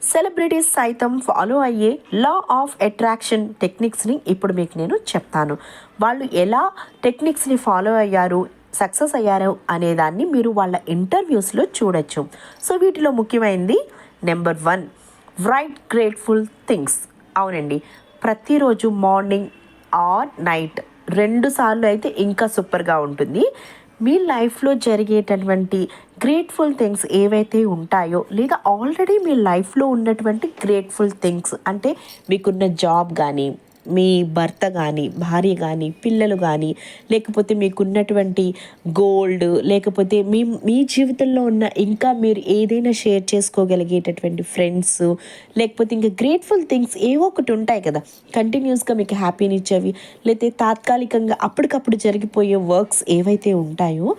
Celebrities సైతం follow అయ్యే law of attraction టెక్నిక్స్ని ఇప్పుడు మీకు నేను చెప్తాను. వాళ్ళు ఎలా టెక్నిక్స్ని ఫాలో అయ్యారు, సక్సెస్ అయ్యారు అనేదాన్ని మీరు వాళ్ళ ఇంటర్వ్యూస్లో చూడొచ్చు. సో వీటిలో ముఖ్యమైనది నెంబర్ 1, రైట్ గ్రేట్ఫుల్ థింగ్స్. అవునండి, ప్రతిరోజు మార్నింగ్ ఆర్ నైట్ 2 సార్లు అయితే ఇంకా సూపర్గా ఉంటుంది. మీ లైఫ్లో జరిగేటటువంటి గ్రేట్ఫుల్ థింగ్స్ ఏవైతే ఉంటాయో, లేదా ఆల్రెడీ మీ లైఫ్లో ఉన్నటువంటి గ్రేట్ఫుల్ థింగ్స్ అంటే మీకున్న జాబ్ కానీ, మీ భర్త కానీ, భార్య కానీ, పిల్లలు కానీ, లేకపోతే మీకున్నటువంటి గోల్డ్, లేకపోతే మీ మీ జీవితంలో ఉన్న ఇంకా మీరు ఏదైనా షేర్ చేసుకోగలిగేటటువంటి ఫ్రెండ్స్, లేకపోతే ఇంకా గ్రేట్ఫుల్ థింగ్స్ ఏవో ఒకటి ఉంటాయి కదా, కంటిన్యూస్గా మీకు హ్యాపీని ఇచ్చేవి, లేకపోతే తాత్కాలికంగా అప్పటికప్పుడు జరిగిపోయే వర్క్స్ ఏవైతే ఉంటాయో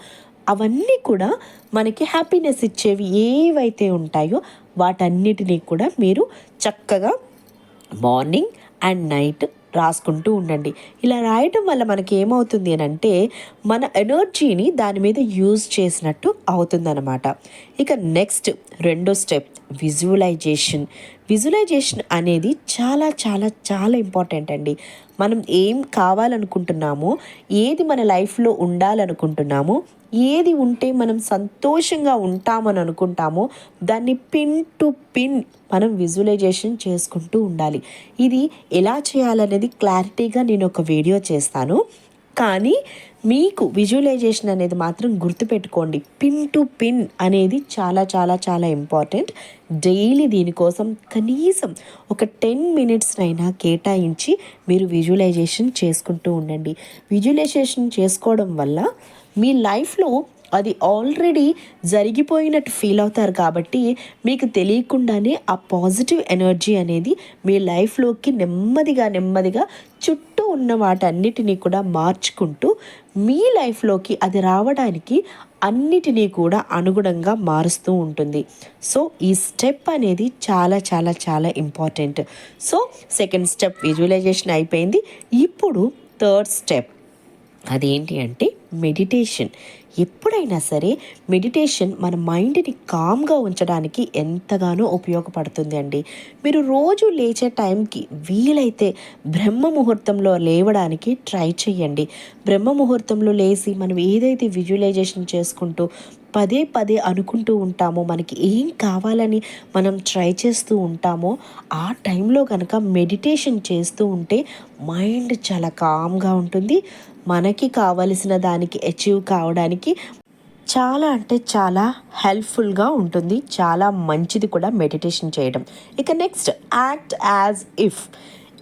అవన్నీ కూడా మనకి హ్యాపీనెస్ ఇచ్చేవి ఏవైతే ఉంటాయో వాటన్నిటినీ కూడా మీరు చక్కగా మార్నింగ్ అండ్ నైట్ రాసుకుంటూ ఉండండి. ఇలా రాయటం వల్ల మనకి ఏమవుతుంది అని అంటే మన ఎనర్జీని దాని మీద యూజ్ చేసినట్టు అవుతుందన్నమాట. ఇక నెక్స్ట్ 2వ స్టెప్ విజువలైజేషన్. విజువలైజేషన్ అనేది చాలా చాలా చాలా ఇంపార్టెంట్ అండి. మనం ఏం కావాలనుకుంటున్నామో, ఏది మన లైఫ్లో ఉండాలనుకుంటున్నామో, ఏది ఉంటే మనం సంతోషంగా ఉంటామని అనుకుంటామో దాన్ని పిన్ టు పిన్ మనం విజువలైజేషన్ చేసుకుంటూ ఉండాలి. ఇది ఎలా చేయాలనేది క్లారిటీగా నేను ఒక వీడియో చేస్తాను. కానీ మీకు విజువలైజేషన్ అనేది మాత్రం గుర్తుపెట్టుకోండి, పిన్ టు పిన్ అనేది చాలా చాలా చాలా ఇంపార్టెంట్. డైలీ దీనికోసం కనీసం ఒక 10 మినిట్స్ అయినా కేటాయించి మీరు విజువలైజేషన్ చేసుకుంటూ ఉండండి. విజువలైజేషన్ చేసుకోవడం వల్ల మీ లైఫ్లో అది ఆల్రెడీ జరిగిపోయినట్టు ఫీల్ అవుతారు కాబట్టి మీకు తెలియకుండానే ఆ పాజిటివ్ ఎనర్జీ అనేది మీ లైఫ్లోకి నెమ్మదిగా నెమ్మదిగా చుట్టూ ఉన్న వాటన్నిటినీ కూడా మార్చుకుంటూ మీ లైఫ్లోకి అది రావడానికి అన్నిటినీ కూడా అనుగుణంగా మారుస్తూ ఉంటుంది. సో ఈ స్టెప్ అనేది చాలా చాలా చాలా important. So 2nd step visualisation అయిపోయింది. ఇప్పుడు 3rd స్టెప్ అదేంటి అంటే మెడిటేషన్. ఎప్పుడైనా సరే మెడిటేషన్ మన మైండ్ని కామ్గా ఉంచడానికి ఎంతగానో ఉపయోగపడుతుంది అండి. మీరు రోజు లేచే టైంకి వీలైతే బ్రహ్మ ముహూర్తంలో లేవడానికి ట్రై చేయండి. బ్రహ్మ ముహూర్తంలో లేచి మనం ఏదైతే విజువలైజేషన్ చేసుకుంటూ పదే పదే అనుకుంటూ ఉంటామో, మనకి ఏం కావాలని మనం ట్రై చేస్తూ ఉంటామో, ఆ టైంలో కనుక మెడిటేషన్ చేస్తూ ఉంటే మైండ్ చాలా కామ్గా ఉంటుంది. మనకి కావలసిన దానికి అచీవ్ కావడానికి చాలా అంటే చాలా హెల్ప్ఫుల్గా ఉంటుంది. చాలా మంచిది కూడా మెడిటేషన్ చేయడం. ఇక నెక్స్ట్ యాక్ట్ యాజ్ ఇఫ్.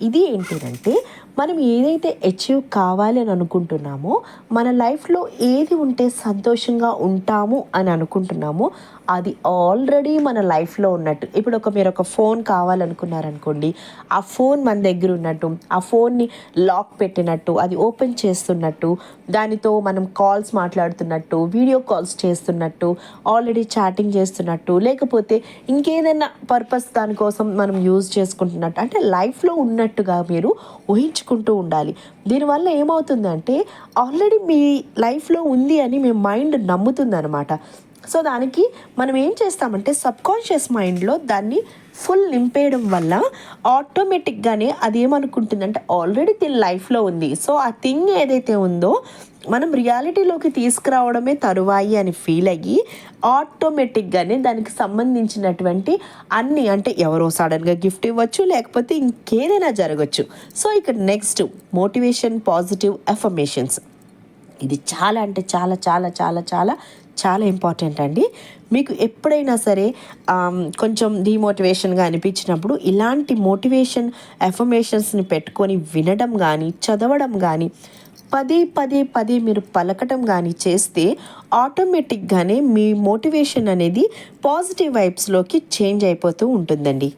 ఇది ఏంటంటే మనం ఏదైతే అచీవ్ కావాలి అని అనుకుంటున్నామో, మన లైఫ్లో ఏది ఉంటే సంతోషంగా ఉంటాము అని అనుకుంటున్నామో అది ఆల్రెడీ మన లైఫ్లో ఉన్నట్టు. ఇప్పుడు మీరు ఒక ఫోన్ కావాలనుకున్నారనుకోండి, ఆ ఫోన్ మన దగ్గర ఉన్నట్టు, ఆ ఫోన్ని లాక్ పెట్టినట్టు, అది ఓపెన్ చేస్తున్నట్టు, దానితో మనం కాల్స్ మాట్లాడుతున్నట్టు, వీడియో కాల్స్ చేస్తున్నట్టు, ఆల్రెడీ చాటింగ్ చేస్తున్నట్టు, లేకపోతే ఇంకేదైనా పర్పస్ దానికోసం మనం యూజ్ చేసుకుంటున్నట్టు, అంటే లైఫ్లో ఉన్నట్టుగా మీరు ఊహించుకుంటూ ఉండాలి. దీనివల్ల ఏమవుతుందంటే ఆల్రెడీ మీ లైఫ్లో ఉంది అని మీ మైండ్ నమ్ముతుంది అనమాట. సో దానికి మనం ఏం చేస్తామంటే సబ్కాన్షియస్ మైండ్లో దాన్ని ఫుల్ నింపేయడం వల్ల ఆటోమేటిక్గానే అది ఏమనుకుంటుందంటే ఆల్రెడీ దీని లైఫ్లో ఉంది, సో ఆ థింగ్ ఏదైతే ఉందో మనం రియాలిటీలోకి తీసుకురావడమే తరువాయి అని ఫీల్ అయ్యి ఆటోమేటిక్గానే దానికి సంబంధించినటువంటి అన్నీ, అంటే ఎవరో సడన్గా గిఫ్ట్ ఇవ్వచ్చు, లేకపోతే ఇంకేదైనా జరగచ్చు. సో ఇక్కడ నెక్స్ట్ మోటివేషన్, పాజిటివ్ అఫర్మేషన్స్. ఇది చాలా అంటే చాలా చాలా చాలా చాలా చాలా ఇంపార్టెంట్ అండి. మీకు ఎప్పుడైనా సరే కొంచెం డిమోటివేషన్గా అనిపించినప్పుడు ఇలాంటి మోటివేషన్ అఫర్మేషన్స్ని పెట్టుకొని వినడం కానీ, చదవడం కానీ, పదే పదే పదే మీరు పలకటం కానీ చేస్తే ఆటోమేటిక్గానే మీ మోటివేషన్ అనేది పాజిటివ్ వైబ్స్లోకి చేంజ్ అయిపోతూ ఉంటుందండి.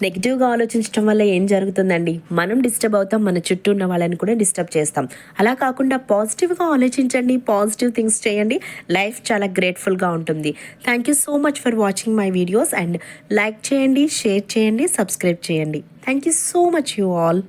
నెగిటివ్గా ఆలోచించడం వల్ల ఏం జరుగుతుందండి, మనం డిస్టర్బ్ అవుతాం, మన చుట్టూ ఉన్న వాళ్ళని కూడా డిస్టర్బ్ చేస్తాం. అలా కాకుండా పాజిటివ్గా ఆలోచించండి, పాజిటివ్ థింగ్స్ చేయండి, లైఫ్ చాలా గ్రేట్ఫుల్గా ఉంటుంది. Thank you so much for watching my videos and like చేయండి, షేర్ చేయండి, సబ్స్క్రైబ్ చేయండి. Thank you so much you all.